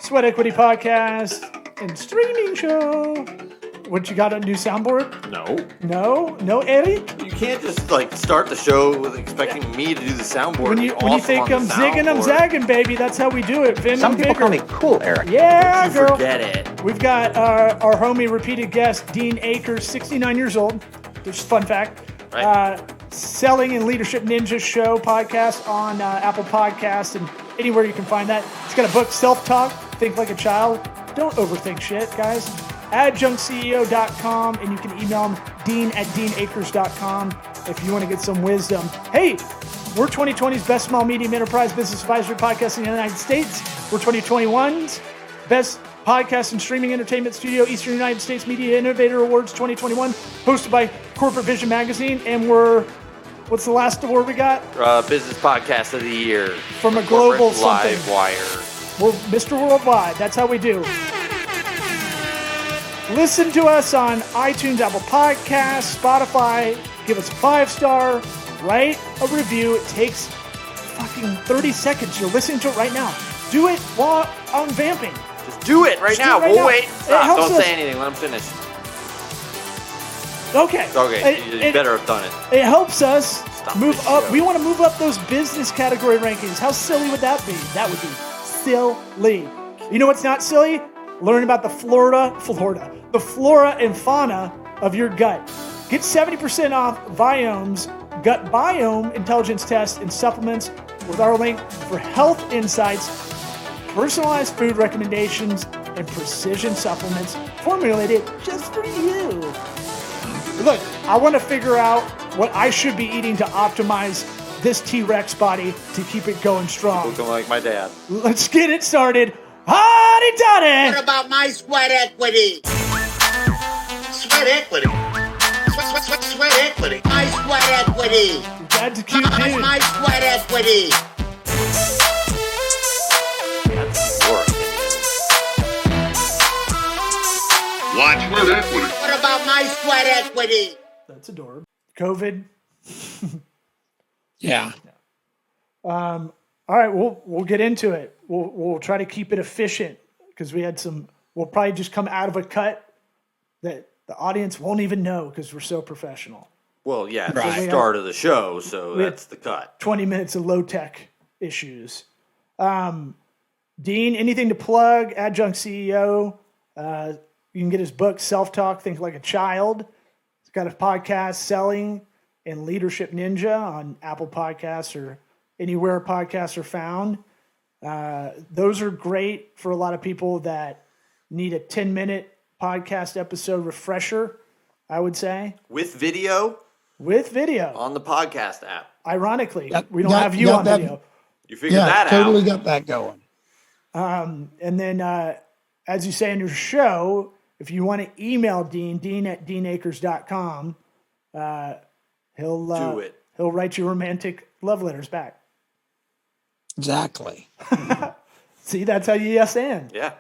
Sweat Equity Podcast and streaming show. What, you got a new soundboard? No, Eric? You can't just start the show with expecting me to do the soundboard. When you think I'm zigging, I'm zagging, baby. That's how we do it. Vin Some and people Vigor. call me cool, Eric. Yeah, Don't you girl. forget it. We've got our homie repeated guest, Dean Akers, 69 years old. Just fun fact. Right. Selling and Leadership Ninja Show podcast on Apple Podcasts and anywhere you can find that. He's got a book, Self-Talk, Think Like a Child. Don't overthink shit, guys. AdjunctCEO.com, and you can email him, dean@deanakers.com, if you want to get some wisdom. Hey, we're 2020's best small medium enterprise business advisory podcast in the United States. We're 2021's best podcast and streaming entertainment studio, Eastern United States Media Innovator Awards 2021, hosted by Corporate Vision Magazine. And what's the last award we got? Business Podcast of the Year. From a global something. Live Wire. We're Mr. Worldwide. That's how we do. Listen to us on iTunes, Apple Podcasts, Spotify. Give us a 5-star. Write a review. It takes fucking 30 seconds. You're listening to it right now. Do it while I'm vamping. Just do it right now. We'll wait. Stop. Don't say anything. Let him finish. Okay. Okay. You better have done it. It helps us move up. show. We want to move up those business category rankings. How silly would that be? That would be silly. You know what's not silly? Learn about the the flora and fauna of your gut. Get 70% off Viome's Gut Biome Intelligence Test and supplements with our link for health insights, personalized food recommendations, and precision supplements formulated just for you. Look, I want to figure out what I should be eating to optimize this T-Rex body to keep it going strong. Looking like my dad. Let's get it started. Hotty toddy! What about my sweat equity? Sweat equity. Sweat equity. My sweat equity. That's a cute dude. My sweat equity. That's your opinion. Watch sweat equity. What about my sweat equity? That's adorable. COVID. Yeah. All right, we'll get into it. We'll try to keep it efficient because we'll probably just come out of a cut that the audience won't even know because we're so professional. Well, yeah, it's Right. the start of the show, so that's the cut. 20 minutes of low-tech issues. Dean, anything to plug? Adjunct CEO. You can get his book, Self-Talk, Think Like a Child. He's got a podcast, Selling and Leadership Ninja, on Apple Podcasts or anywhere podcasts are found. Those are great for a lot of people that need a 10-minute podcast episode refresher, I would say. With video With video. on the podcast app. Ironically, Yep, we don't got- have you got on that. video. You figured that totally out. got that going. And then, as you say in your show, if you want to email Dean@deanakers.com, Do it. He'll write you romantic love letters back. Exactly. See, that's how you yes and. Yeah.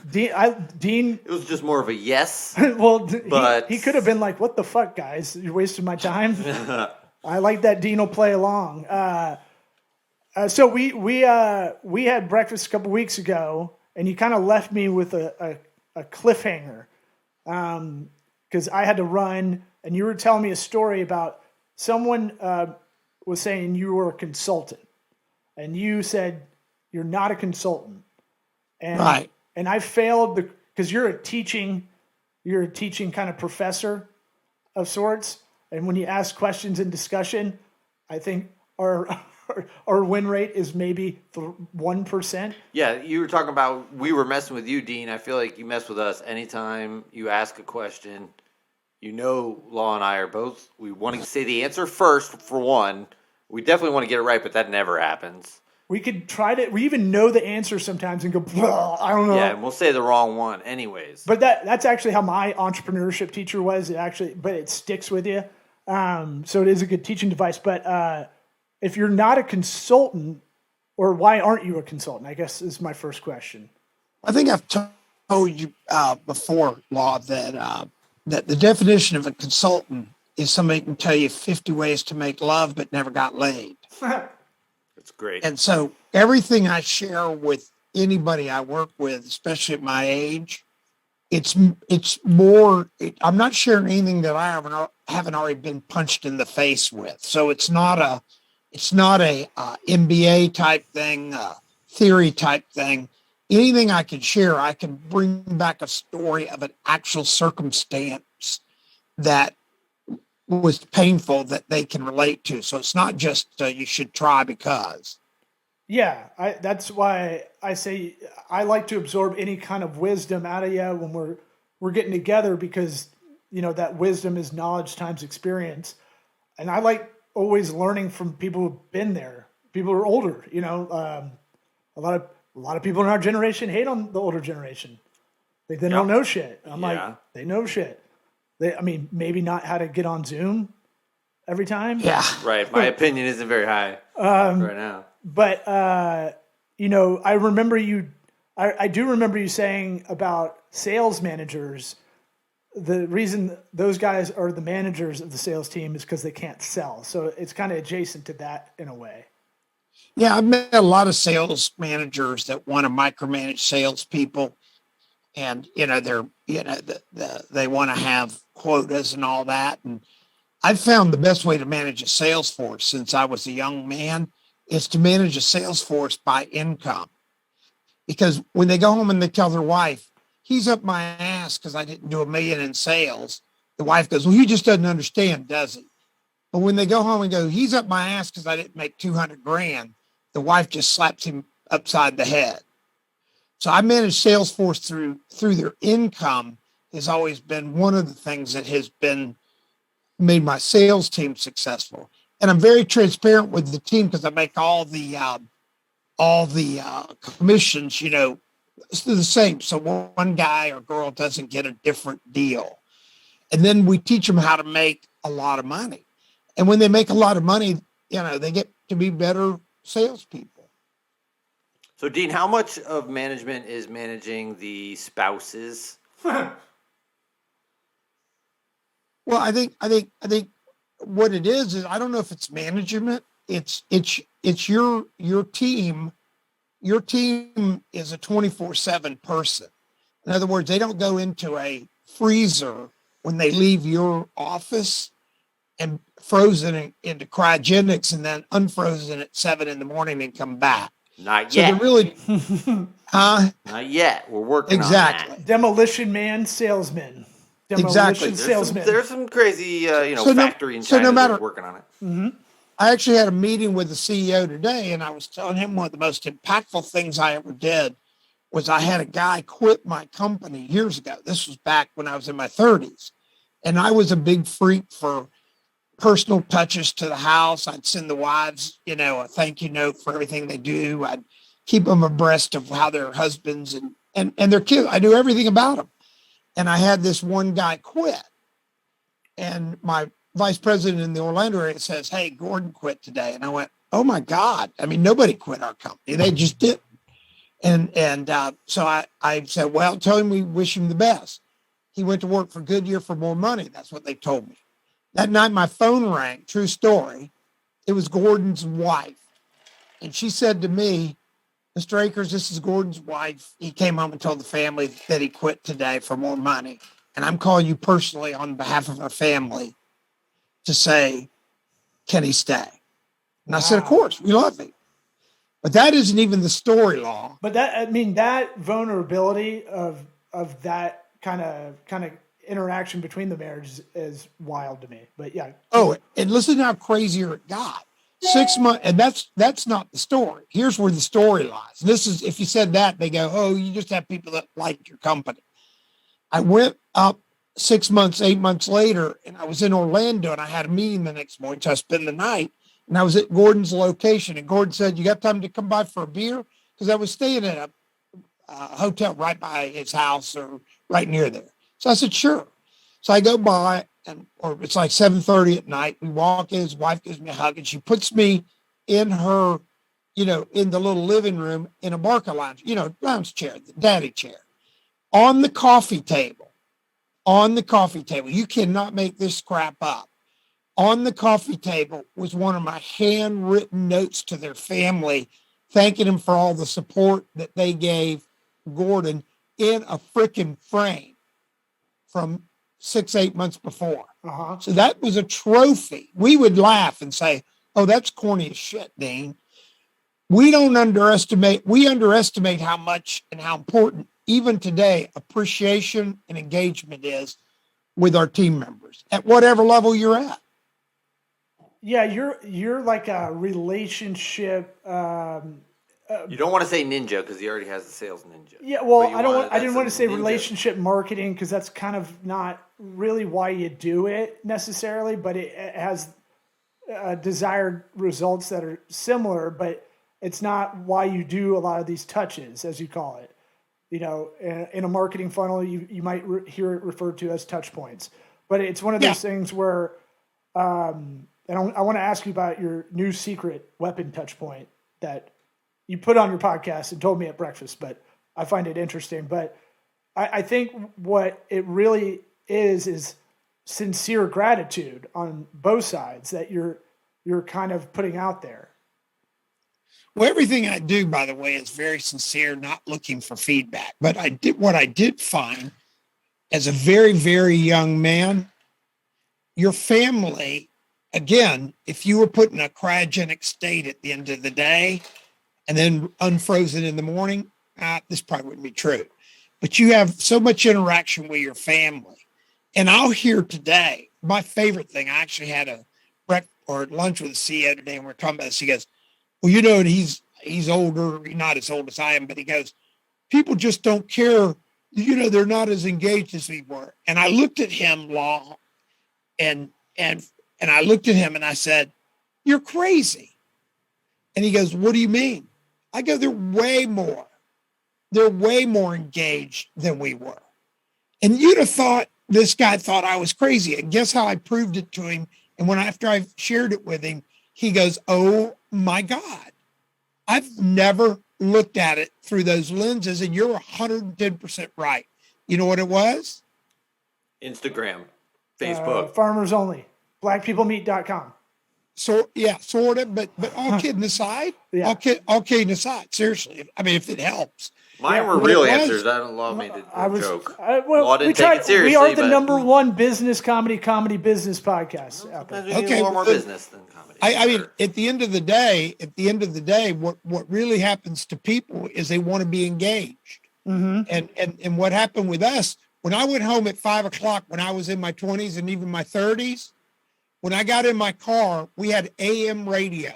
Dean. It was just more of a yes. Well, But- he could have been like, "What the fuck, guys? You're wasting my time." I like that Dean will play along. So we had breakfast a couple weeks ago, and you kind of left me with a cliffhanger because I had to run, and you were telling me a story about someone was saying you were a consultant, and you said you're not a consultant, and Right. and I failed because you're a teaching kind of professor of sorts, and when you ask questions in discussion, I think our win rate is maybe 1%. Yeah, you were talking about we were messing with you, Dean. I feel like you mess with us anytime you ask a question. You know, Law and I are both, we want to say the answer first, for one. We definitely want to get it right, but that never happens. We could try to. We even know the answer sometimes and go, I don't know. Yeah, and we'll say the wrong one anyways. But that's actually how my entrepreneurship teacher was. But it sticks with you. So it is a good teaching device. But if you're not a consultant, or why aren't you a consultant? I guess is my first question. I think I've told you before, Law, that the definition of a consultant is somebody who can tell you 50 ways to make love but never got laid. It's great. And so everything I share with anybody I work with, especially at my age, it's more. I'm not sharing anything that I haven't already been punched in the face with. So it's not a MBA type thing, theory type thing. Anything I can share, I can bring back a story of an actual circumstance that was painful that they can relate to. So it's not just you should try because. Yeah, that's why I say I like to absorb any kind of wisdom out of you when we're getting together, because that wisdom is knowledge times experience, and I like always learning from people who've been there, people who are older. A lot of people in our generation hate on the older generation. They don't know shit. I'm like, they know shit. Maybe not how to get on Zoom every time. Yeah. Right. My opinion isn't very high right now. But I remember you. I do remember you saying about sales managers. The reason those guys are the managers of the sales team is because they can't sell. So it's kind of adjacent to that in a way. Yeah, I've met a lot of sales managers that want to micromanage salespeople, and they want to have quotas and all that. And I've found the best way to manage a sales force since I was a young man is to manage a sales force by income. Because when they go home and they tell their wife, he's up my ass because I didn't do $1 million in sales, the wife goes, well, he just doesn't understand, does he? But when they go home and go, he's up my ass because I didn't make 200 grand, the wife just slaps him upside the head. So I manage Salesforce through their income has always been one of the things that has been made my sales team successful. And I'm very transparent with the team because I make all the commissions, it's the same. So one guy or girl doesn't get a different deal. And then we teach them how to make a lot of money. And when they make a lot of money, they get to be better salespeople. So, Dean, how much of management is managing the spouses? Well, I think what it is I don't know if it's management. It's your team. Your team is a 24/7 person. In other words, they don't go into a freezer when they leave your office and frozen into cryogenics and then unfrozen at 7 a.m. and come back. Not So yet. they're really, Not yet. We're working exactly. on that. Demolition man, salesman. Exactly. Salesman. There's some crazy, factory in so China no matter, that's working on it. Mm-hmm. I actually had a meeting with the CEO today, and I was telling him one of the most impactful things I ever did was I had a guy quit my company years ago. This was back when I was in my 30s. And I was a big freak for personal touches to the house. I'd send the wives, a thank you note for everything they do. I'd keep them abreast of how their husbands and their kids, I knew everything about them. And I had this one guy quit. And my vice president in the Orlando area says, hey, Gordon quit today. And I went, oh my God. I mean, nobody quit our company. They just didn't. And so I said, well, tell him we wish him the best. He went to work for Goodyear for more money. That's what they told me. That night, my phone rang, true story. It was Gordon's wife. And she said to me, Mr. Akers, this is Gordon's wife. He came home and told the family that he quit today for more money. And I'm calling you personally on behalf of our family to say, can he stay? And I said, of course, we love him. But that isn't even the story, Law. But that vulnerability of that kind of interaction between the marriages is wild to me. But yeah. Oh, and listen to how crazier it got. 6 months, and that's not the story. Here's where the story lies. This is, if you said that, they go, oh, you just have people that like your company. I went up 6 months, 8 months later, and I was in Orlando, and I had a meeting the next morning, so I spent the night, and I was at Gordon's location, and Gordon said, you got time to come by for a beer? Because I was staying at a hotel right by his house or right near there. So I said, sure. So I go by, or it's like 7:30 at night. We walk in, his wife gives me a hug, and she puts me in her, in the little living room in a Barca lounge, lounge chair, the daddy chair. On the coffee table. You cannot make this crap up. On the coffee table was one of my handwritten notes to their family thanking him for all the support that they gave Gordon in a freaking frame from 6-8 months before. Uh-huh. So that was a trophy. We would laugh and say, "Oh, that's corny as shit, Dean." We underestimate how much and how important even today appreciation and engagement is with our team members at whatever level you're at. Yeah, you're like a relationship. You don't want to say ninja because he already has the sales ninja. Yeah, well, But I didn't want to say ninja. relationship marketing because that's kind of not really why you do it necessarily, but it has desired results that are similar, but it's not why you do a lot of these touches, as you call it. You know, in a marketing funnel, you might hear it referred to as touch points, but it's one of those things where, and I want to ask you about your new secret weapon touch point that you put on your podcast and told me at breakfast, but I find it interesting. But I think what it really is sincere gratitude on both sides that you're kind of putting out there. Well, everything I do, by the way, is very sincere, not looking for feedback. But what I did find as a very, very young man, your family, again, if you were put in a cryogenic state at the end of the day and then unfrozen in the morning, this probably wouldn't be true. But you have so much interaction with your family. And I'll hear today, my favorite thing, I actually had a breakfast or lunch with the CEO today, and we're talking about this. He goes, "Well, you know, he's older, not as old as I am," but he goes, "People just don't care. You know, they're not as engaged as we were." And I looked at him, Law, and I looked at him and I said, "You're crazy." And he goes, "What do you mean?" I go, They're way more engaged than we were." And you'd have thought this guy thought I was crazy. And guess how I proved it to him? And after I shared it with him, he goes, "Oh my God, I've never looked at it through those lenses." And you're 110% right. You know what it was? Instagram, Facebook. Farmers only. Blackpeoplemeet.com. So yeah, sort of, but all kidding aside, Yeah. all kidding aside, seriously, I mean, if it helps. Mine were Well, real it was- answers. I don't Law made it a joke. Well, Law didn't we take tried. it seriously. We are the but number one business comedy business podcast out there. sometimes we need Okay, a little more but- business than comedy. I mean, at the end of the day, what really happens to people is they want to be engaged. And what happened with us, when I went home at 5:00, when I was in my 20s and even my 30s, when I got in my car, we had AM radio.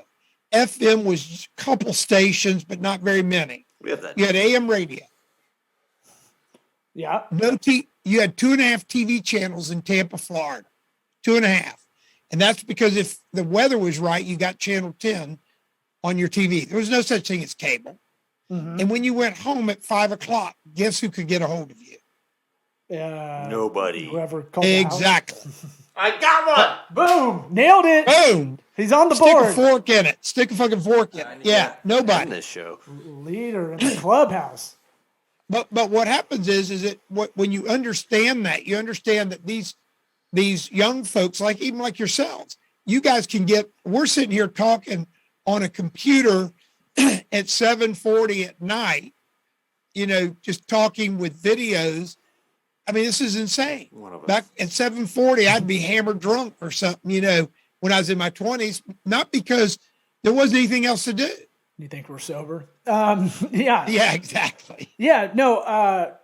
FM was a couple stations, but not very many. We have that. You had AM radio. Yeah. You had 2.5 TV channels in Tampa, Florida. 2.5. And that's because if the weather was right, you got channel 10 on your TV. There was no such thing as cable. And when you went home at 5:00, guess who could get a hold of you? Nobody. Whoever called the house. Exactly. I got one. Boom. Nailed it. Boom. He's on the Stick board. a fork in it. Stick a fucking fork in it. Yeah, In nobody. this show. Leader in the clubhouse. But what happens is that when you understand that, you understand that these young folks, even like yourselves, you guys we're sitting here talking on a computer at 7:40 at night, just talking with videos. I mean, this is insane. One of us. Back at 7:40, I'd be hammered drunk or something, when I was in my 20s, not because there wasn't anything else to do. You think we're sober? Yeah. Yeah, exactly. Yeah, no,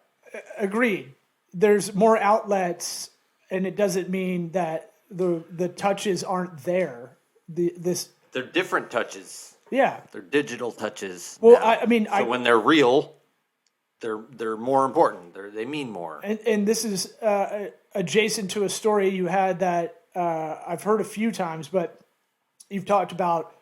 agreed. There's more outlets, and it doesn't mean that the touches aren't there. They're different touches. Yeah. They're digital touches. Well, now. So when they're real, they're more important. They mean more. And this is adjacent to a story you had that I've heard a few times, but you've talked about,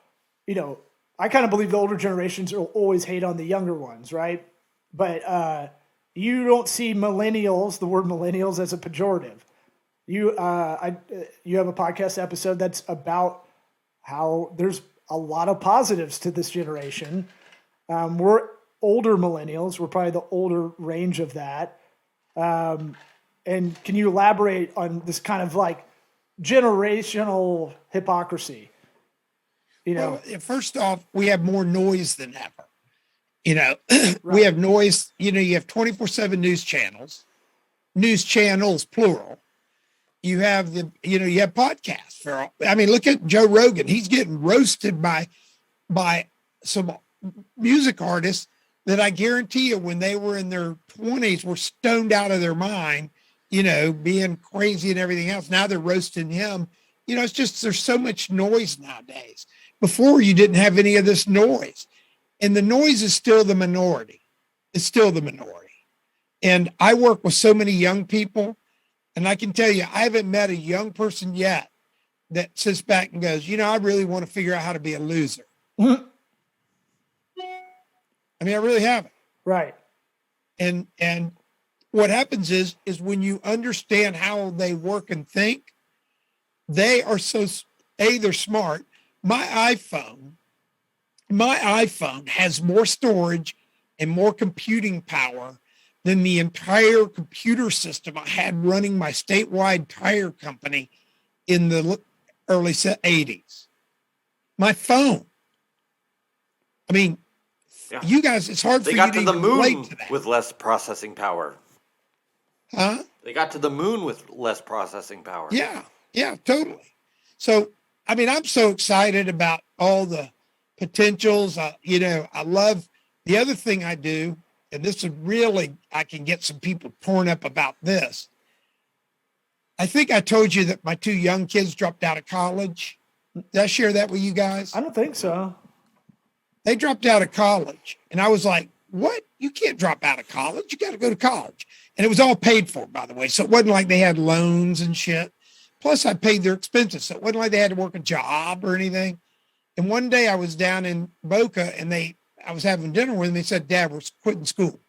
I kind of believe the older generations will always hate on the younger ones, right? But you don't see millennials, the word millennials, as a pejorative. You have a podcast episode that's about how there's a lot of positives to this generation. We're older millennials. We're probably the older range of that. And can you elaborate on this kind of generational hypocrisy? You know, Well, first off, we have more noise than ever. We Right. have noise. You have 24/7 news channels, plural. You have you have podcasts. Look at Joe Rogan. He's getting roasted by some music artists that I guarantee you, when they were in their 20s, were stoned out of their mind, being crazy and everything else. Now they're roasting him. It's just there's so much noise nowadays. Before, you didn't have any of this noise. And the noise is still the minority. It's still the minority. And I work with so many young people, and I can tell you, I haven't met a young person yet that sits back and goes, I really want to figure out how to be a loser. I really haven't. right. And what happens is when you understand how they work and think, they are they're smart. My iPhone has more storage and more computing power than the entire computer system I had running my statewide tire company in the early 80s. My phone. Yeah. You guys, it's hard They for got you to to the even moon relate to that. with less processing power. Huh? They got to the moon with less processing power. Yeah, totally. So, I'm so excited about all the potentials. I love the other thing I do, and this is really, I can get some people torn up about this. I think I told you that my two young kids dropped out of college. Did I share that with you guys? I don't think so. They dropped out of college. And I was like, what? You can't drop out of college. You got to go to college. And it was all paid for, by the way. So it wasn't like they had loans and shit. Plus, I paid their expenses. So it wasn't like they had to work a job or anything. And one day I was down in Boca, and I was having dinner with them. They said, Dad, we're quitting school.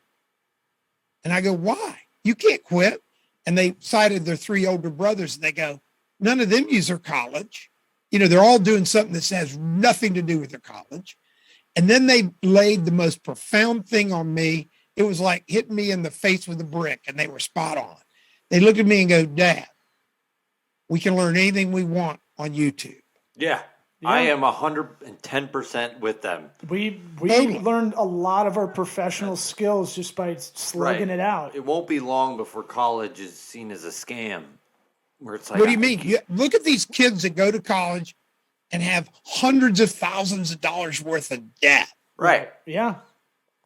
And I go, why? You can't quit. And they cited their three older brothers, and they go, none of them use their college. They're all doing something that has nothing to do with their college. And then they laid the most profound thing on me. It was like hitting me in the face with a brick, and they were spot on. They looked at me and go, Dad, we can learn anything we want on YouTube. Yeah. I am 110% with them. We Totally. learned a lot of our professional skills just by slugging it out. It won't be long before college is seen as a scam. Where it's like, What do you mean? Look at these kids that go to college and have hundreds of thousands of dollars worth of debt. Right. Yeah.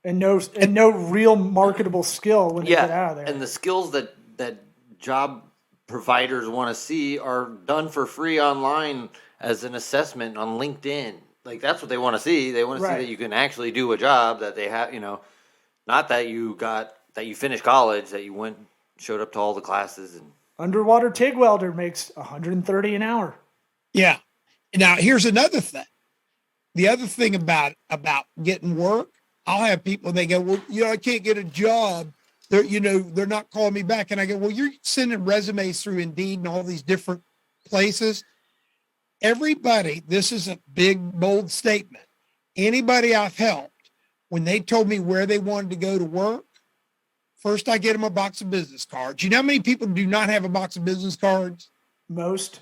And no real marketable skill when they get out of there. And the skills that job providers want to see are done for free online as an assessment on LinkedIn. Like, that's what they want to see. They want to see that you can actually do a job, that they have, not that you finished college, that you showed up to all the classes. And underwater TIG welder makes $130 an hour. Yeah. Now, here's another thing. The other thing about getting work, I'll have people, they go, well, I can't get a job. They're not calling me back. And I go, well, you're sending resumes through Indeed and all these different places. Everybody, this is a big, bold statement. Anybody I've helped, when they told me where they wanted to go to work, first I get them a box of business cards. You know how many people do not have a box of business cards? Most.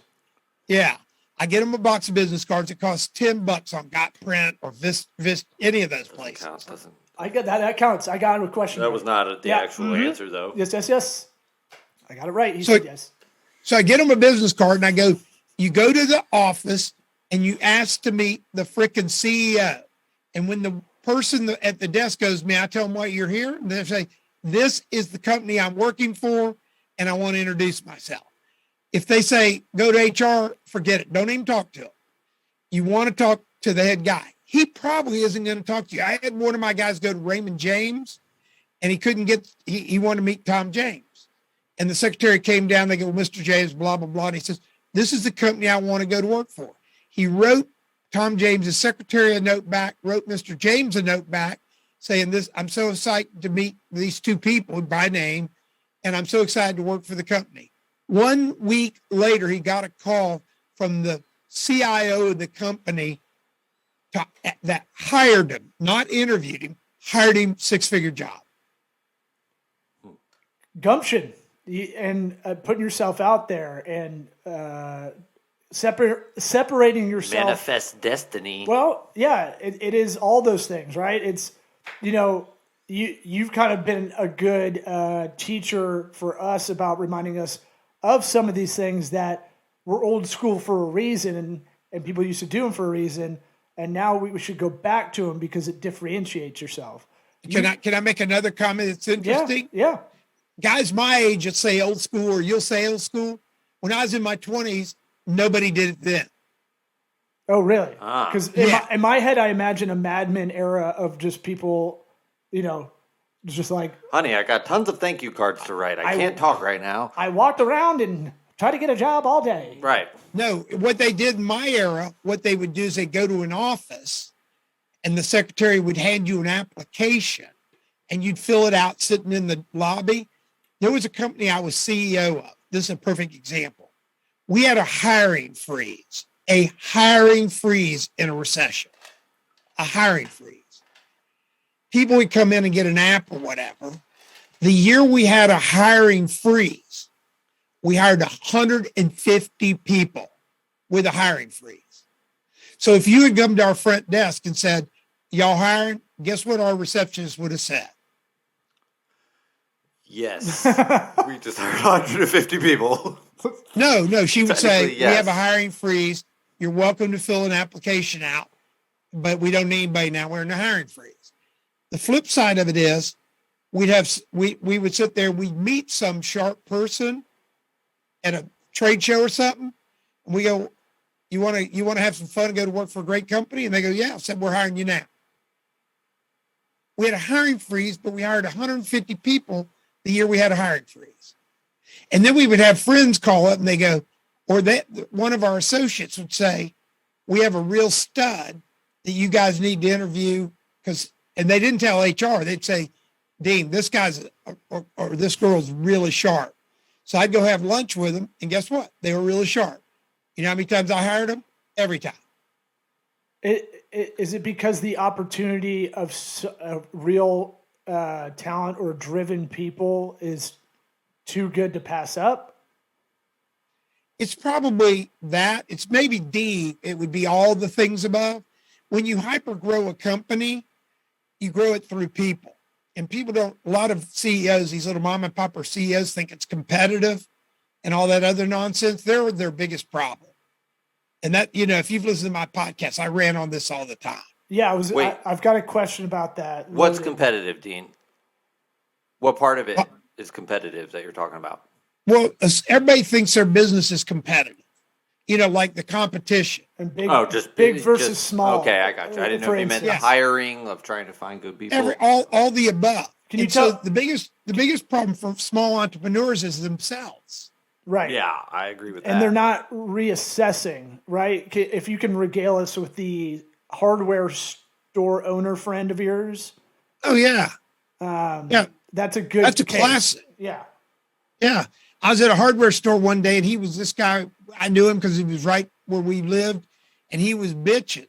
Yeah. I get them a box of business cards. It costs $10 on Got Print or Vis, any of those places. I get that. That counts. I got a question. That was not the actual answer, though. Yes. I got it right. He said yes. So I get them a business card, and I go, you go to the office and you ask to meet the frickin' CEO. And when the person at the desk goes, may I tell them why you're here? And they say, this is the company I'm working for, and I want to introduce myself. If they say, go to HR, forget it. Don't even talk to them. You want to talk to the head guy. He probably isn't going to talk to you. I had one of my guys go to Raymond James, and he couldn't he wanted to meet Tom James. And the secretary came down, they go, Mr. James, blah, blah, blah. And he says, this is the company I want to go to work for. He wrote Tom James' secretary a note back, wrote Mr. James a note back saying this, I'm so excited to meet these two people by name, and I'm so excited to work for the company. 1 week later, he got a call from the CIO of the company that hired him, not interviewed him, hired him, 6-figure job. Gumption and putting yourself out there. And separating yourself. Manifest destiny. Well, yeah, it is all those things, right? It's, you've kind of been a good teacher for us about reminding us of some of these things that were old school for a reason, and people used to do them for a reason, and now we should go back to them because it differentiates yourself. Can I make another comment that's interesting? Yeah. Guys my age that say old school, or you'll say old school. When I was in my 20s, nobody did it then. Oh, really? Because Yeah. in my head, I imagine a Mad Men era of just people, just like, Honey, I got tons of thank you cards to write. I can't talk right now. I walked around and tried to get a job all day. Right. No, what they did in my era, what they would do is they'd go to an office and the secretary would hand you an application and you'd fill it out sitting in the lobby. There was a company I was CEO of. This is a perfect example. We had a hiring freeze in a recession, a hiring freeze. People would come in and get an app or whatever. The year we had a hiring freeze, we hired 150 people with a hiring freeze. So if you had come to our front desk and said, y'all hiring? Guess what our receptionist would have said? Yes. We just hired 150 people. No, she would say, Technically, yes. We have a hiring freeze. You're welcome to fill an application out, but we don't need anybody now. We're in a hiring freeze. The flip side of it is we would sit there, we'd meet some sharp person at a trade show or something, and we go, you want to have some fun and go to work for a great company? And they go, yeah. I said, we're hiring you now. We had a hiring freeze, but we hired 150 people the year we had a hiring freeze. And then we would have friends call up and they go, one of our associates would say, we have a real stud that you guys need to interview, and they didn't tell HR. They'd say, Dean, this guy's or this girl's really sharp. So I'd go have lunch with them, and guess what? They were really sharp. You know how many times I hired them? Every time. Is it because the opportunity of real talent or driven people is too good to pass up? It's probably that. It's maybe D. It would be all the things above. When you hyper grow a company, you grow it through people. And people don't, a lot of CEOs, these little mom and pop CEOs think it's competitive and all that other nonsense. They're their biggest problem. And that, if you've listened to my podcast, I ran on this all the time. Yeah, I've got a question about that. What's competitive, Dean? What part of it is competitive that you're talking about? Well, everybody thinks their business is competitive, like the competition. And big versus small. Okay, I got you. I didn't know if you meant the hiring of trying to find good people. All the above. Can you tell? So the biggest problem for small entrepreneurs is themselves. Right. Yeah, I agree with that. And they're not reassessing, right? If you can regale us with the hardware store owner friend of yours. Oh, yeah. Yeah. That's a good That's a case. classic. Yeah. Yeah. I was at a hardware store one day, and he was this guy. I knew him because he was right where we lived, and he was bitching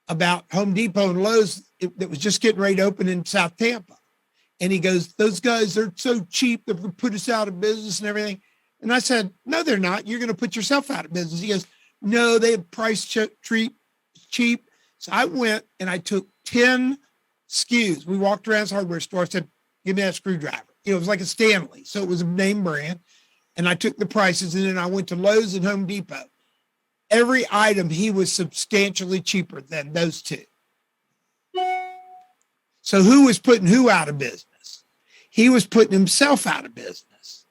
about Home Depot and Lowe's that was just getting ready to open in South Tampa. And he goes, those guys, they're so cheap, they're going to put us out of business and everything. And I said, no, they're not. You're going to put yourself out of business. He goes, no, they have price cheap. So I went and I took 10 SKUs. We walked around this hardware store. I said, give me that screwdriver. It was like a Stanley. So it was a name brand. And I took the prices, and then I went to Lowe's and Home Depot. Every item, he was substantially cheaper than those two. So who was putting who out of business? He was putting himself out of business.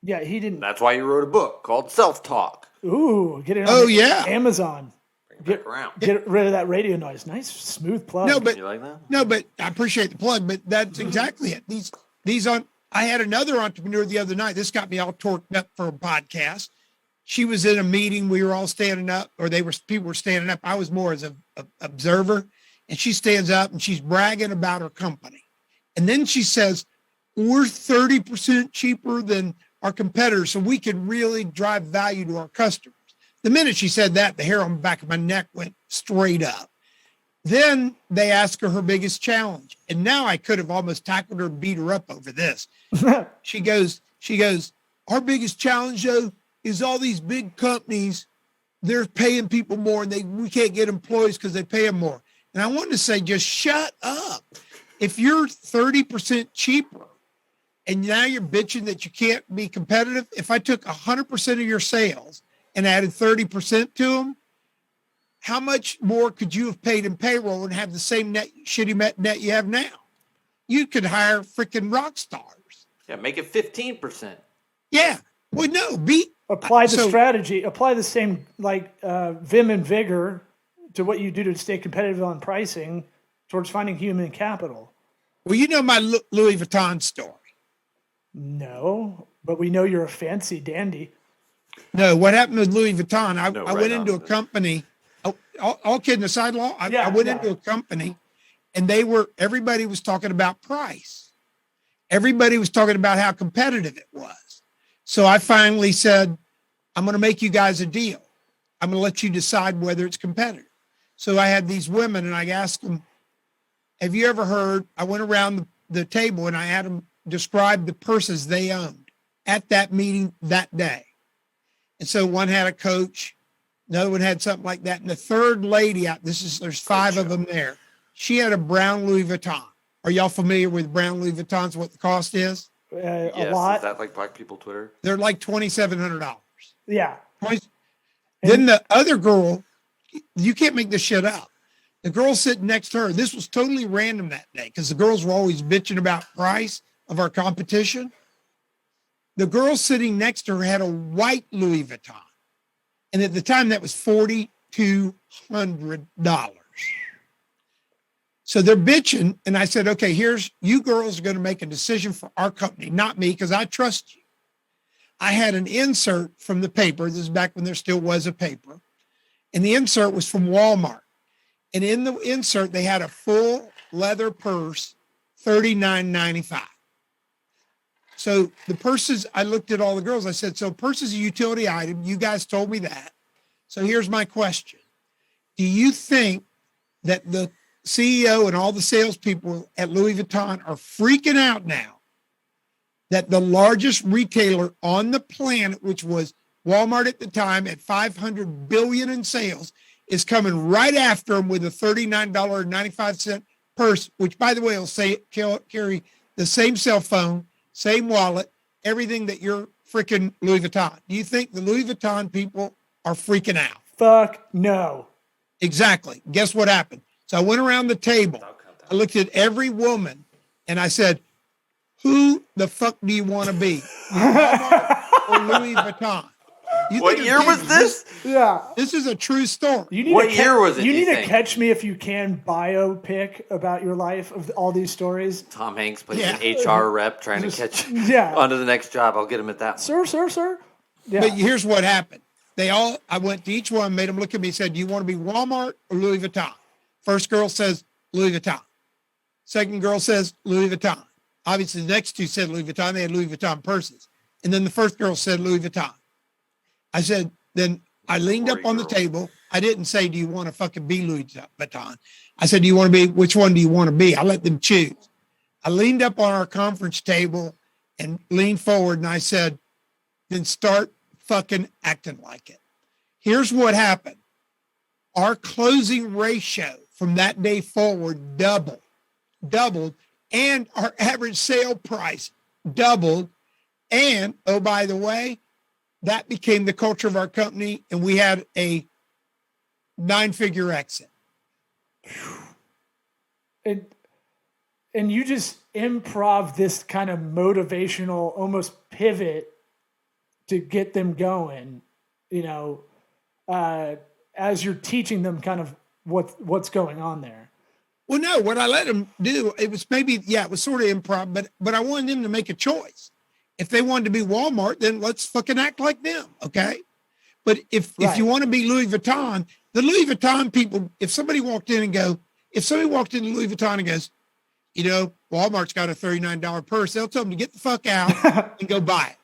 Yeah, he didn't. That's why you wrote a book called Self-Talk. Ooh, get it on yeah. Amazon. Bring it back around. Get rid of that radio noise. Nice, smooth plug. No, but You like that? No, but I appreciate the plug, but that's exactly it. I had another entrepreneur the other night. This got me all torqued up for a podcast. She was in a meeting. We were all standing up, or people were standing up. I was more as an observer, and she stands up and she's bragging about her company. And then she says, we're 30% cheaper than our competitors, so we can really drive value to our customers. The minute she said that, the hair on the back of my neck went straight up. Then they asked her biggest challenge. And now I could have almost tackled her and beat her up over this. She goes, our biggest challenge, though, is all these big companies they're paying people more and we can't get employees because they pay them more. And I wanted to say, just shut up. If you're 30% cheaper and now you're bitching that you can't be competitive, if I took 100% of your sales and added 30% to them, how much more could you have paid in payroll and have the same shitty net you have now? You could hire freaking rock stars. Yeah, make it 15%. Yeah. Well, no, apply the strategy, apply the same vim and vigor to what you do to stay competitive on pricing towards finding human capital. Well, you know my Louis Vuitton story. No, but we know you're a fancy dandy. No, what happened with Louis Vuitton? I went into a company. All kidding aside, Law. I went into a company, and everybody was talking about price. Everybody was talking about how competitive it was. So I finally said, I'm going to make you guys a deal. I'm going to let you decide whether it's competitive. So I had these women, and I asked them, have you ever heard? I went around the table, and I had them describe the purses they owned at that meeting that day. And so one had a Coach, another one had something like that. And the third lady there's 5 of them there. She had a brown Louis Vuitton. Are y'all familiar with brown Louis Vuittons, what the cost is? Yes, a lot. Is that like Black People Twitter? They're like $2,700. Yeah. Then the other girl, you can't make this shit up. The girl sitting next to her, this was totally random that day because the girls were always bitching about price of our competition. The girl sitting next to her had a white Louis Vuitton. And at the time that was $4,200. So they're bitching. And I said, okay, you girls are going to make a decision for our company, not me, because I trust you. I had an insert from the paper. This is back when there still was a paper. And the insert was from Walmart. And in the insert, they had a full leather purse, $39.95. So the purses, I looked at all the girls. I said, so purse is a utility item. You guys told me that. So here's my question. Do you think that the CEO and all the salespeople at Louis Vuitton are freaking out now that the largest retailer on the planet, which was Walmart at the time at $500 billion in sales, is coming right after them with a $39.95 purse, which, by the way, will carry the same cell phone, same wallet, everything that your freaking Louis Vuitton. Do you think the Louis Vuitton people are freaking out? Fuck no. Exactly. Guess what happened? So I went around the table. I looked at every woman and I said, who the fuck do you want to be? Walmart or Louis Vuitton? What year was this? Yeah. This is a true story. What year was it? You need a Catch Me If You Can biopic about your life of all these stories. Tom Hanks plays an HR rep trying to catch onto the next job. I'll get him at that one. Sir. Yeah. But here's what happened. I went to each one, made them look at me, said, do you want to be Walmart or Louis Vuitton? First girl says Louis Vuitton. Second girl says Louis Vuitton. Obviously, the next two said Louis Vuitton. They had Louis Vuitton purses. And then the first girl said Louis Vuitton. I said, then I leaned up on the table. I didn't say, do you want to fucking be Louis Vuitton? I said, do you want to be, which one do you want to be? I let them choose. I leaned up on our conference table and leaned forward and I said, then start fucking acting like it. Here's what happened. Our closing ratio from that day forward doubled, and our average sale price doubled. And, oh, by the way, that became the culture of our company, and we had a 9-figure exit. And you just improv this kind of motivational, almost pivot to get them going, as you're teaching them kind of what's going on there. Well, no, what I let them do, it was it was sort of improv, but I wanted them to make a choice. If they wanted to be Walmart, then let's fucking act like them, okay? But if you want to be Louis Vuitton, the Louis Vuitton people, if somebody walked into Louis Vuitton and goes, Walmart's got a $39 purse, they'll tell them to get the fuck out and go buy it.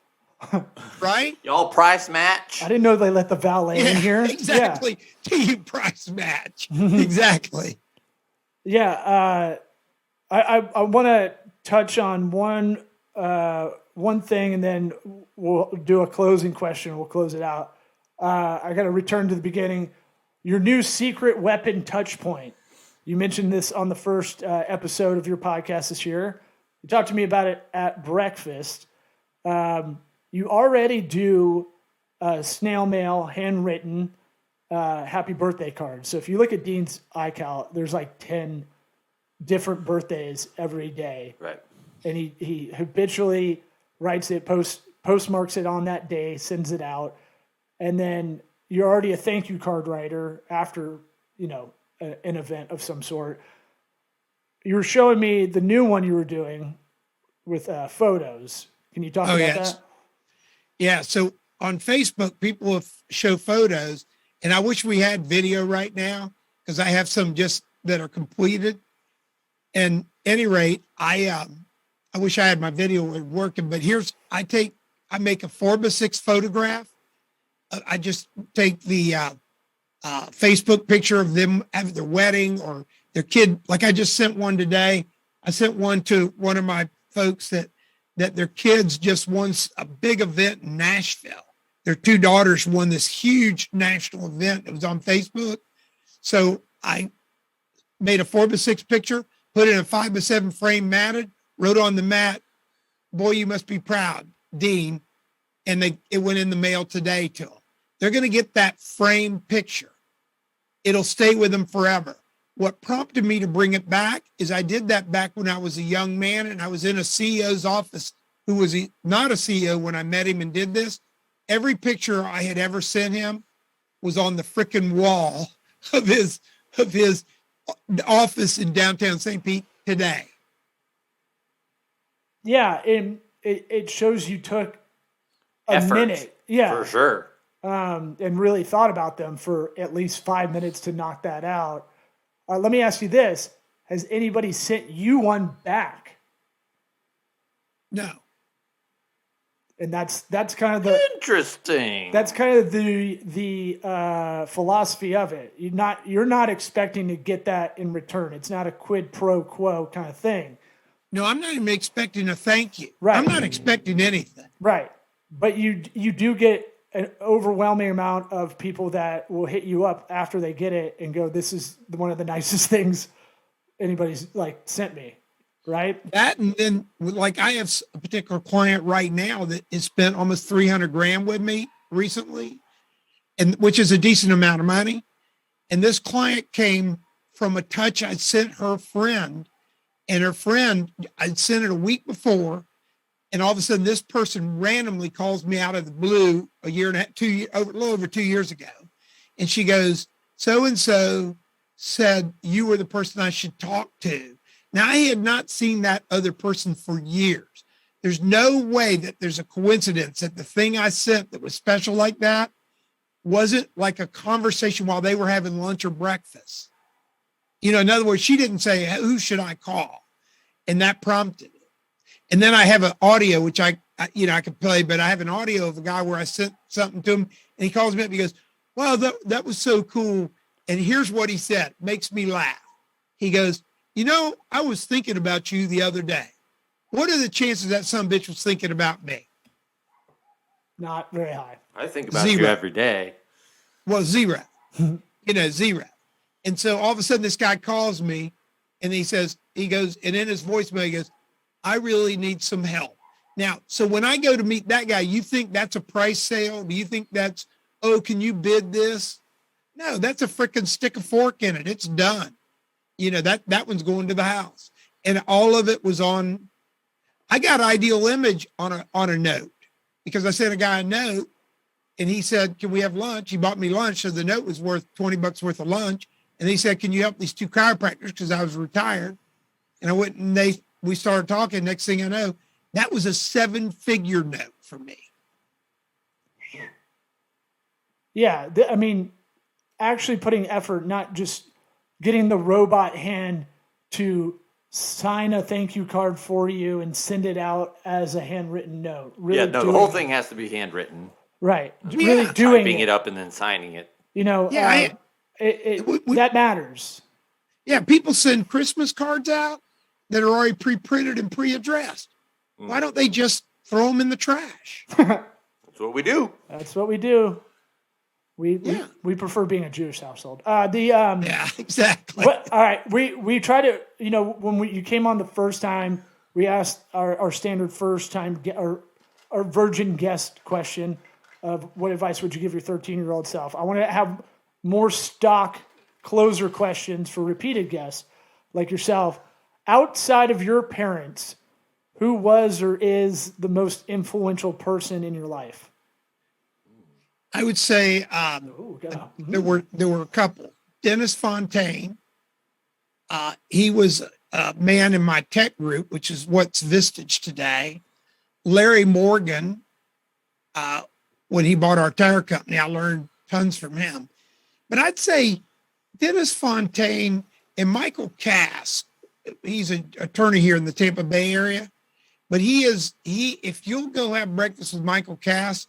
Right? Y'all price match? I didn't know they let the valet in here. Exactly. Team price match. Exactly. Yeah. I want to touch on one thing, and then we'll do a closing question. We'll close it out. I got to return to the beginning. Your new secret weapon touch point. You mentioned this on the first episode of your podcast this year. You talked to me about it at breakfast. You already do snail mail, handwritten, happy birthday cards. So if you look at Dean's iCal, there's like 10 different birthdays every day. Right. And he habitually writes it, postmarks it on that day, sends it out. And then you're already a thank you card writer after, an event of some sort. You were showing me the new one you were doing with photos. Can you talk about that? Yeah. So on Facebook, people show photos, and I wish we had video right now because I have some just that are completed. And any rate, I wish I had my video working, but I make a 4x6 photograph. I just take the Facebook picture of them at their wedding or their kid. Like I just sent one today. I sent one to one of my folks that their kids just won a big event in Nashville. Their two daughters won this huge national event. It was on Facebook. So I made a 4x6 picture, put it in a 5x7 frame matted, wrote on the mat, "Boy, you must be proud, Dean." And it went in the mail today to them. They're going to get that frame picture. It'll stay with them forever. What prompted me to bring it back is I did that back when I was a young man and I was in a CEO's office who was not a CEO when I met him and did this. Every picture I had ever sent him was on the frickin' wall of his office in downtown St. Pete today. Yeah, and it shows you took a Effort, minute. Yeah. For sure. And really thought about them for at least 5 minutes to knock that out. Let me ask you this. Has anybody sent you one back? No. And that's kind of the interesting. That's kind of the philosophy of it. You're not expecting to get that in return. It's not a quid pro quo kind of thing. No, I'm not even expecting a thank you. Right. I'm not expecting anything. Right. But you do get an overwhelming amount of people that will hit you up after they get it and go, "This is one of the nicest things anybody's sent me." Right. That, and then I have a particular client right now that has spent almost 300 grand with me recently, and which is a decent amount of money. And this client came from a touch I sent her friend, and her friend, I'd sent it a week before. And all of a sudden, this person randomly calls me out of the blue a little over 2 years ago. And she goes, "So-and-so said you were the person I should talk to." Now, I had not seen that other person for years. There's no way that there's a coincidence that the thing I sent that was special like that wasn't like a conversation while they were having lunch or breakfast. In other words, she didn't say, "Who should I call?" And that prompted it. And then I have an audio, which I could play, but I have an audio of a guy where I sent something to him and he calls me up and he goes, "Wow, that was so cool. And here's what he said. Makes me laugh." He goes, "I was thinking about you the other day. What are the chances that some bitch was thinking about me?" Not very high. I think about 0. you every day. Well, 0. 0. And so all of a sudden this guy calls me and he goes, and in his voicemail, he goes, "I really need some help." Now, so when I go to meet that guy, you think that's a price sale? Do you think that's, "Oh, can you bid this?" No, that's a freaking stick a fork in it. It's done. That one's going to the house. And all of it was I got Ideal Image on a note because I sent a guy a note and he said, "Can we have lunch?" He bought me lunch. So the note was worth $20 worth of lunch. And he said, "Can you help these two chiropractors?" Because I was retired. And I went and we started talking. Next thing I know, that was a 7-figure note for me. Yeah. Actually putting effort, not just getting the robot hand to sign a thank you card for you and send it out as a handwritten note. Really the whole thing has to be handwritten. Right. Yeah. Really doing Typing it up and then signing it. That matters. Yeah, people send Christmas cards out that are already pre-printed and pre-addressed. Why don't they just throw them in the trash? That's what we do. That's what we do. We prefer being a Jewish household. Yeah, exactly. All right, we try to, when you came on the first time, we asked our standard first time our virgin guest question of what advice would you give your 13-year-old self. I want to have more stock closer questions for repeated guests like yourself. Outside of your parents, who was or is the most influential person in your life? I would say there were a couple. Dennis Fontaine. He was a man in my tech group, which is what's Vistage today. Larry Morgan, when he bought our tire company, I learned tons from him. But I'd say Dennis Fontaine and Michael Cass. He's an attorney here in the Tampa Bay area, but if you'll go have breakfast with Michael Cass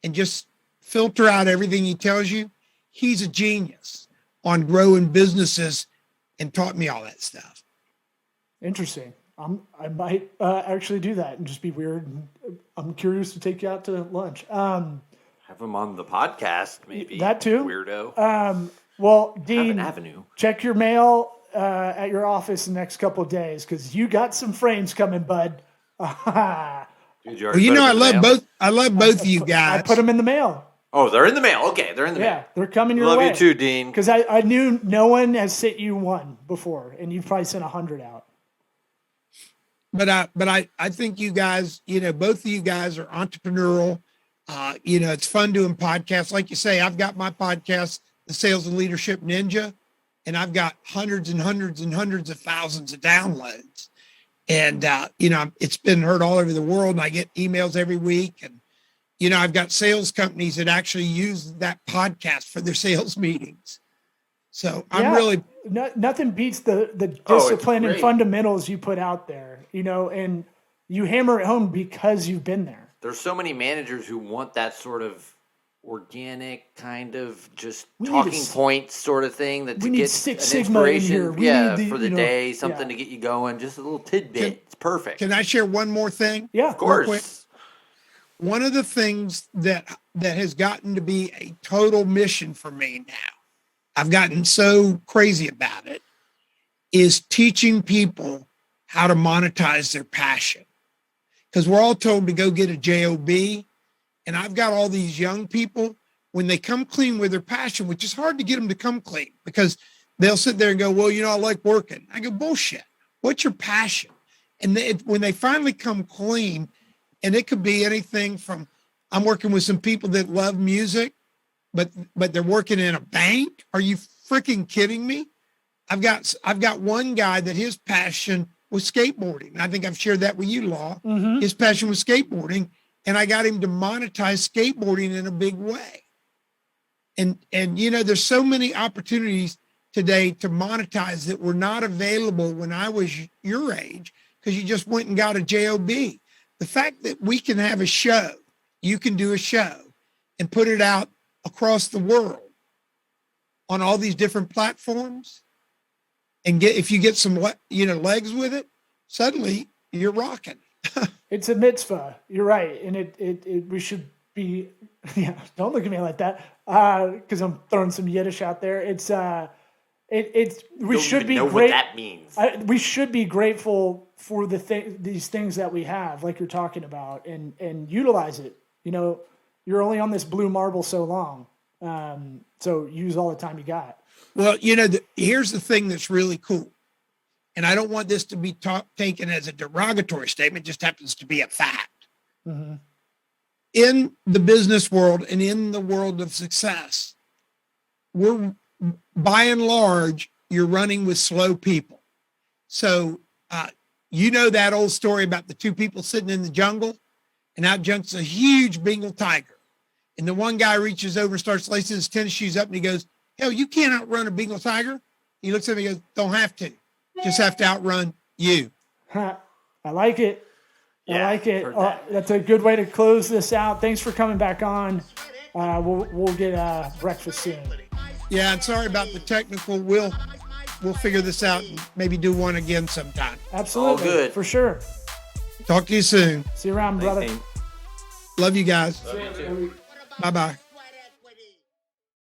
and just filter out everything he tells you, he's a genius on growing businesses and taught me all that stuff. Interesting. I might actually do that and just be weird. I'm curious to take you out to lunch. Have him on the podcast, maybe. That too. Weirdo. Well, Dean, Have an avenue. Check your mail at your office the next couple of days because you got some frames coming, bud. Dude, I love both of you guys. I put them in the mail. Oh, they're in the mail. Okay, they're in the mail. Yeah, they're coming your way. way. Love you too, Dean. Because I knew no one has sent you one before, and you've probably sent 100 out. But I think you guys, both of you guys are entrepreneurial. It's fun doing podcasts. Like you say, I've got my podcast, The Sales and Leadership Ninja, and I've got hundreds and hundreds and hundreds of thousands of downloads. And, it's been heard all over the world, and I get emails every week. And, I've got sales companies that actually use that podcast for their sales meetings. So I'm really... nothing beats the discipline and fundamentals you put out there, and you hammer it home because you've been there. There's so many managers who want that sort of organic kind of just talking points sort of thing that to get Six an Sigma in inspiration here. for the day, something to get you going, just a little tidbit. It's perfect. Can I share one more thing? Yeah, of course. One of the things that has gotten to be a total mission for me now, I've gotten so crazy about it, is teaching people how to monetize their passion. Because we're all told to go get a job, and I've got all these young people, when they come clean with their passion, which is hard to get them to come clean because they'll sit there and go, well, I like working. I go, bullshit. What's your passion? And when they finally come clean, and it could be anything from, I'm working with some people that love music, but they're working in a bank. Are you freaking kidding me? I've got one guy that his passion was skateboarding. I think I've shared that with you, Law. Mm-hmm. His passion was skateboarding, and I got him to monetize skateboarding in a big way. And there's so many opportunities today to monetize that were not available when I was your age because you just went and got a job. The fact that we can have a show, you can do a show and put it out across the world on all these different platforms, and if you get some legs with it, suddenly you're rocking. It's a mitzvah. You're right, and we should be. Yeah, don't look at me like that because I'm throwing some Yiddish out there. We should be know great. What that means. We should be grateful for these things that we have, like you're talking about, and utilize it. You're only on this blue marble so long, so use all the time you got. Well, here's the thing that's really cool, and I don't want this to be taken as a derogatory statement. It just happens to be a fact. Mm-hmm. In the business world and in the world of success, we're by and large, you're running with slow people. So, that old story about the two people sitting in the jungle, and out jumps a huge Bengal tiger. And the one guy reaches over and starts lacing his tennis shoes up, and he goes, hell, you can't outrun a Bengal tiger. He looks at me and goes, don't have to. Just have to outrun you. I like it. I like it. That's a good way to close this out. Thanks for coming back on. We'll get breakfast soon. Yeah, and sorry about the technical. We'll figure this out and maybe do one again sometime. Absolutely. All good. For sure. Talk to you soon. See you around, brother. Thanks, Love you guys. Love you too. Bye-bye.